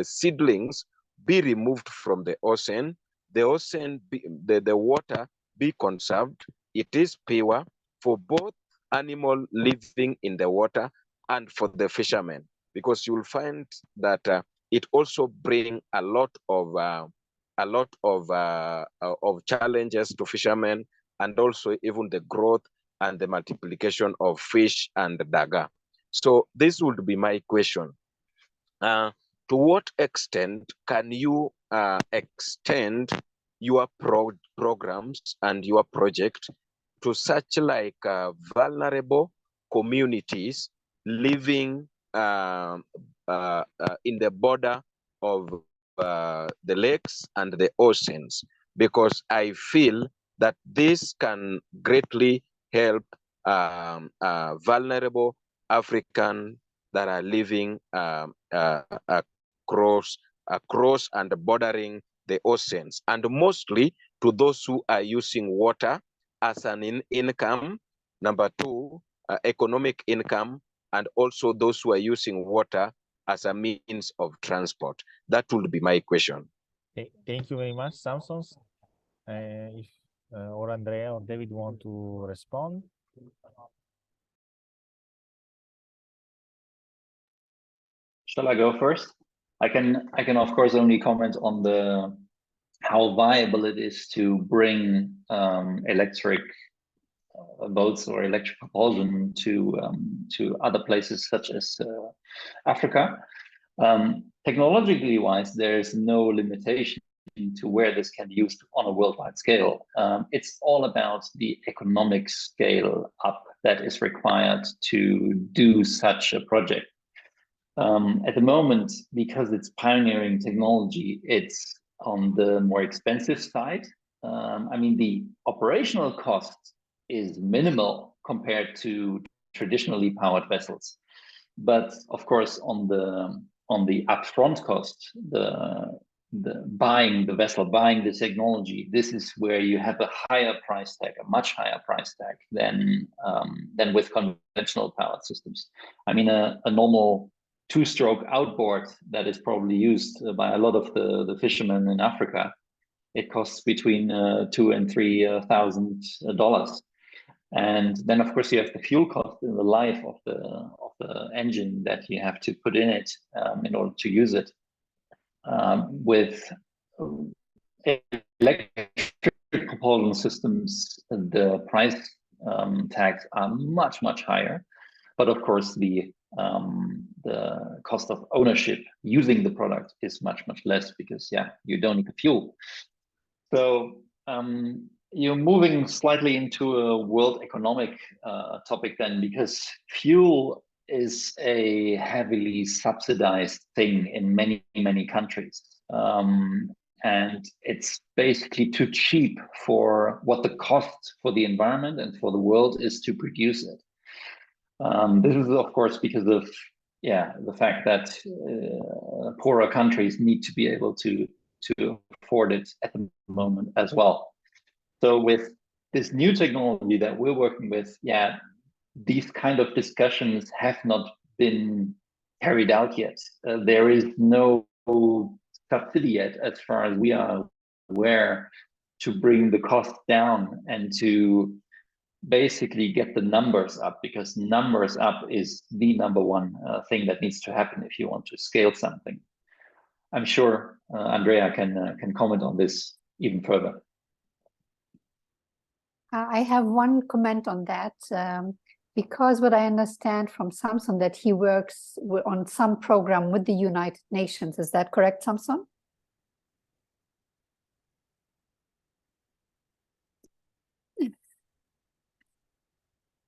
Speaker 5: seedlings be removed from the ocean, the water be conserved, it is pure for both animal living in the water and for the fishermen, because you'll find that it also bring a lot of challenges to fishermen, and also even the growth and the multiplication of fish and daga. So this would be my question. To what extent can you extend your programs and your project to such like vulnerable communities living in the border of the lakes and the oceans? Because I feel that this can greatly help vulnerable African that are living across and bordering the oceans, and mostly to those who are using water as an income. Number two, economic income, and also those who are using water as a means of transport. That would be my question.
Speaker 1: Okay, thank you very much, Samson. If or Andrea or David want to respond.
Speaker 3: Shall I go first? I can of course only comment on how viable it is to bring electric boats or electric propulsion to other places such as Africa. Technologically wise, there's no limitation to where this can be used on a worldwide scale. It's all about the economic scale up that is required to do such a project. At the moment, because it's pioneering technology, it's on the more expensive side. I mean, the operational cost is minimal compared to traditionally powered vessels. But of course, on the upfront cost, the buying the vessel, buying the technology, this is where you have a higher price tag, a much higher price tag than with conventional powered systems. I mean, a normal two-stroke outboard that is probably used by a lot of the fishermen in Africa, it costs between $2,000 and $3,000. And then, of course, you have the fuel cost in the life of the engine that you have to put in it in order to use it. With electric propulsion systems, the price tags are much higher, but of course the cost of ownership using the product is much less, because you don't need the fuel. So you're moving slightly into a world economic topic then, because fuel is a heavily subsidized thing in many countries. And it's basically too cheap for what the cost for the environment and for the world is to produce it. This is, of course, because of the fact that poorer countries need to be able to afford it at the moment as well. So with this new technology that we're working with, these kind of discussions have not been carried out yet. There is no subsidy yet, as far as we are aware, to bring the cost down and to basically get the numbers up, because numbers up is the number one thing that needs to happen if you want to scale something. I'm sure Andrea can comment on this even further.
Speaker 2: I have one comment on that, because what I understand from Samson, that he works on some program with the United Nations. Is that correct, Samson?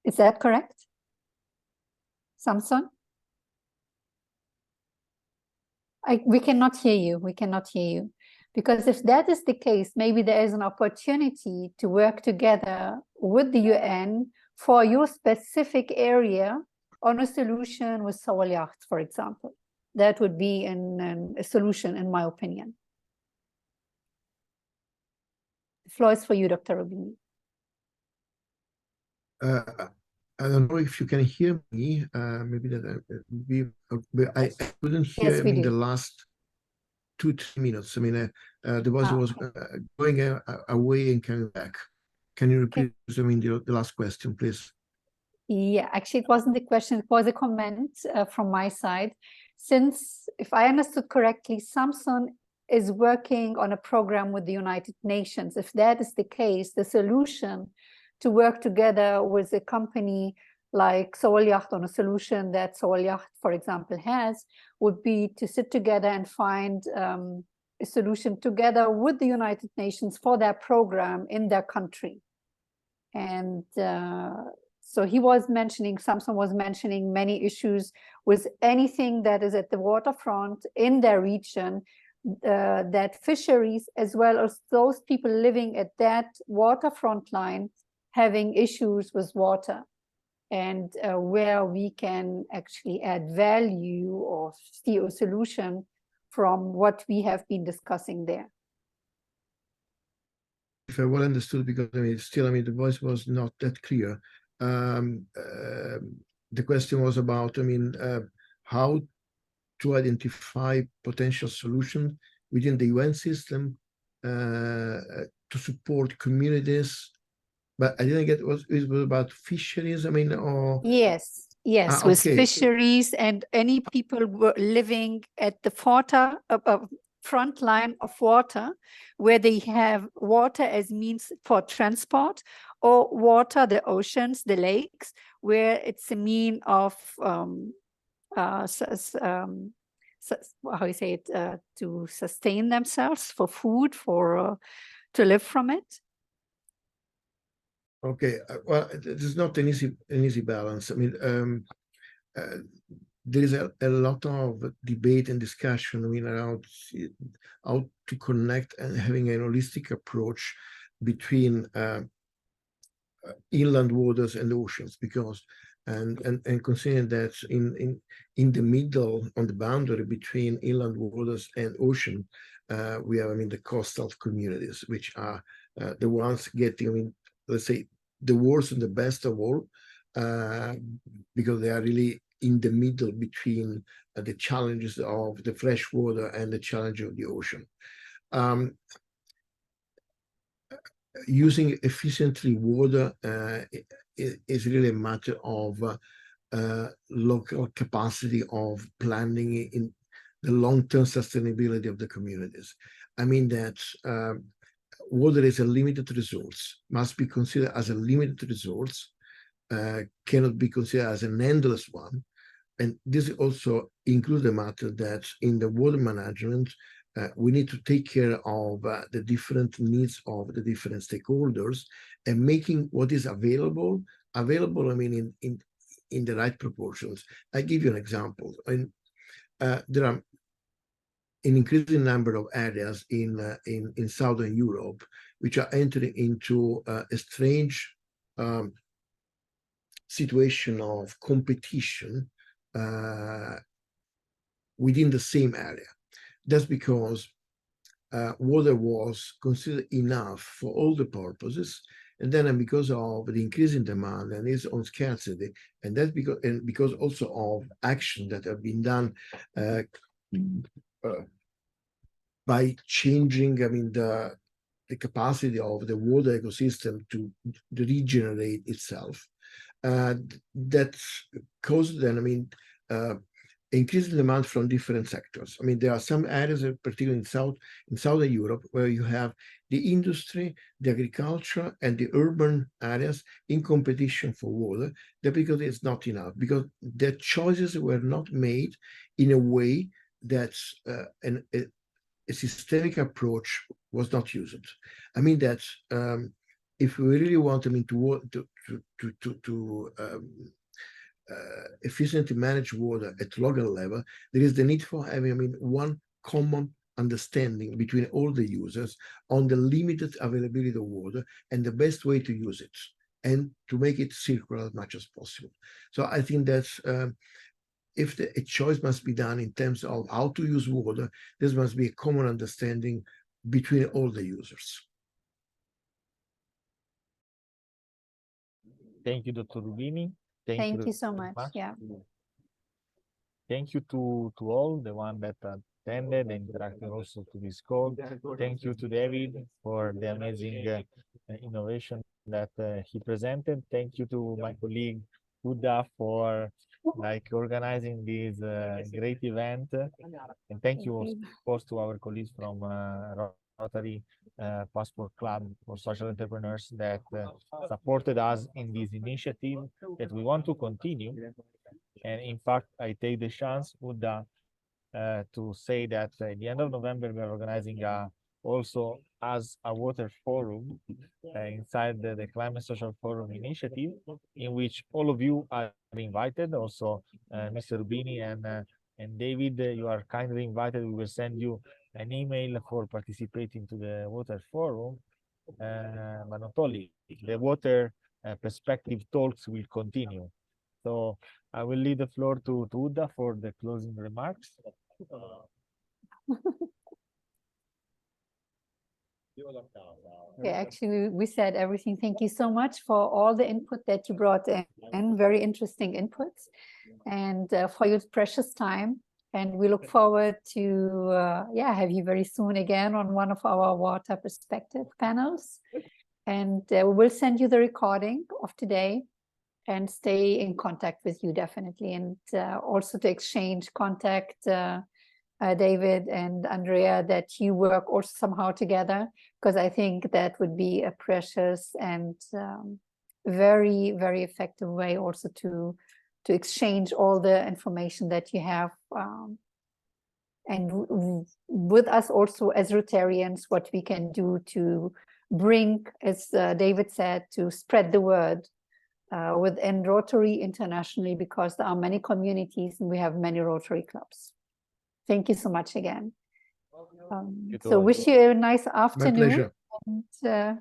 Speaker 2: Is that correct, Samson? We cannot hear you. We cannot hear you. Because if that is the case, maybe there is an opportunity to work together with the UN for your specific area on a solution with Sawal Yacht, for example. That would be a solution, in my opinion. The floor is for you, Dr. Rubini.
Speaker 4: I don't know if you can hear me. Maybe that I couldn't hear
Speaker 2: Yes, we
Speaker 4: in the
Speaker 2: do.
Speaker 4: last 2-3 minutes. I mean, the voice was going away and coming back. Can you repeat? I mean, the last question, please.
Speaker 2: Yeah, actually, it wasn't the question. It was a comment from my side. Since, if I understood correctly, Samson is working on a program with the United Nations. If that is the case, the solution to work together with a company like Sawal Yacht on a solution that Sawal Yacht, for example, has, would be to sit together and find a solution together with the United Nations for their program in their country. And so he was mentioning, Samson was mentioning many issues with anything that is at the waterfront in their region, that fisheries, as well as those people living at that waterfront line, having issues with water, and where we can actually add value or see a solution from what we have been discussing there.
Speaker 4: If I well understood, because I mean, still, I mean, the voice was not that clear. The question was about, I mean, how to identify potential solutions within the UN system to support communities. But I didn't get it was about fisheries. I mean, or
Speaker 2: yes, with
Speaker 4: okay.
Speaker 2: fisheries and any people were living at the front line of water, where they have water as means for transport, or water, the oceans, the lakes, where it's a mean of how you say it, to sustain themselves, for food, for to live from it.
Speaker 4: Okay, well, there's not an easy balance. I mean, there is a lot of debate and discussion, I mean, around how to connect and having a holistic approach between inland waters and oceans, because and considering that in the middle, on the boundary between inland waters and ocean, we have, I mean, the coastal communities, which are the ones getting, I mean, let's say, the worst and the best of all, because they are really in the middle between the challenges of the fresh water and the challenge of the ocean. Using efficiently water is really a matter of local capacity of planning in the long-term sustainability of the communities. I mean that water is a limited resource, must be considered as a limited resource, cannot be considered as an endless one. And this also includes the matter that in the water management, we need to take care of the different needs of the different stakeholders, and making what is available, I mean, in the right proportions. I give you an example. There are an increasing number of areas in Southern Europe which are entering into a strange situation of competition within the same area. That's because water was considered enough for all the purposes, and then because of the increasing demand and its own scarcity, and that's because also of action that have been done by changing, I mean, the capacity of the water ecosystem to regenerate itself. That caused then, I mean, increasing demand from different sectors. I mean, there are some areas, particularly in Southern Europe, where you have the industry, the agriculture, and the urban areas in competition for water. That because it's not enough, because the choices were not made in a way that a systemic approach was not used. I mean that if we really want, I mean, efficiently manage water at local level, there is the need for having, one common understanding between all the users on the limited availability of water and the best way to use it, and to make it circular as much as possible. So I think that's if a choice must be done in terms of how to use water, this must be a common understanding between all the users.
Speaker 1: Thank you, Dr. Rubini.
Speaker 2: Thank you so
Speaker 1: very
Speaker 2: much. Yeah.
Speaker 1: Thank you to all the one that attended and interacted also to this call. Thank you to David for the amazing innovation that he presented. Thank you to my colleague Huda for organizing this great event. And thank you, of course, to our colleagues from Rotary Passport Club for Social Entrepreneurs that supported us in this initiative that we want to continue. And in fact, I take the chance, Huda, to say that at the end of November, we are organizing also as a water forum inside the Climate Social Forum initiative, in which all of you are invited. Also, Mr. Rubini and David, you are kindly invited. We will send you an email for participating to the water forum. But not only, the water perspective talks will continue. So I will leave the floor to Huda for the closing remarks.
Speaker 2: Okay, actually, we said everything. Thank you so much for all the input that you brought in, very interesting inputs, and for your precious time. And we look forward to have you very soon again on one of our water perspective panels. And we will send you the recording of today and stay in contact with you definitely, and also to exchange contact, David and Andrea, that you work also somehow together, because I think that would be a precious and very, very effective way also to exchange all the information that you have, and with us also as Rotarians, what we can do to bring, as David said, to spread the word within Rotary internationally, because there are many communities and we have many Rotary clubs. Thank you so much again. So wish you a nice afternoon.
Speaker 4: My pleasure.
Speaker 2: And,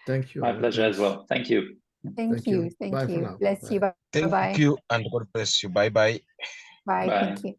Speaker 4: thank you.
Speaker 3: My pleasure as well. Thank you.
Speaker 2: Thank you.
Speaker 4: Bye for now.
Speaker 2: Bless you. Bye.
Speaker 5: Thank
Speaker 2: Bye.
Speaker 5: you and God bless you. Bye bye.
Speaker 2: Bye.
Speaker 3: Bye.
Speaker 2: Thank you.